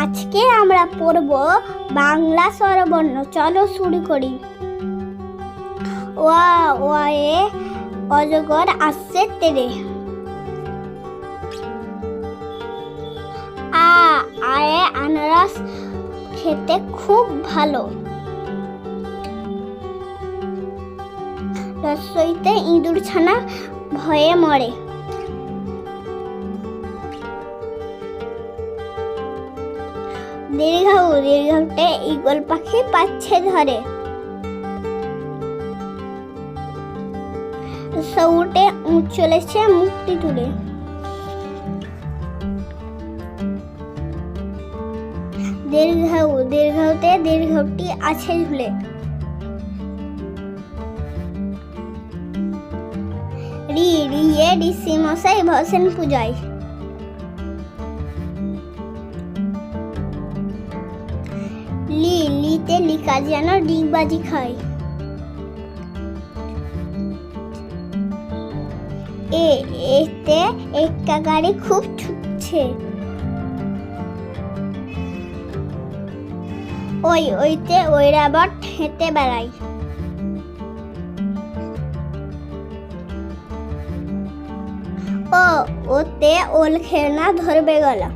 আজকে আমরা পড়ব বাংলা স্বরবর্ণ। চলো শুরু করি। ওয়া ওয়ে অজগর আসছে তেরে। আয়ে আনারস খেতে খুব ভালো। রসইতে ইঁদুর ছানা ভয়ে মরে। দীর্ঘাতে ঈগল পাখি পাচ্ছে ধরে। সৌটে উঠ চলেছে মুক্তি তুলে। দীর্ঘাতে দীর্ঘটি আছে ঝুলে। রিয়ে ঋষি মশাই বসেন পূজায়। লিতে লিকা যেন ডিগবাজি খায়। এতে একটা গাড়ি খুব ছুটছে। ওইতে ঐরাবট হেঁটে বেড়ায়। ওতে ওল খেলনা ধরবে গলা।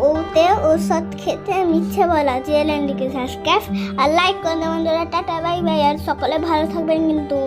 ওতে ওষুধ খেতে মিথ্যে বলা। চ্যানেলটিকে সাবস্ক্রাইব আর লাইক করে দেবেন বন্ধুরা। Tata bye bye. আর সকলে ভালো থাকবেন কিন্তু।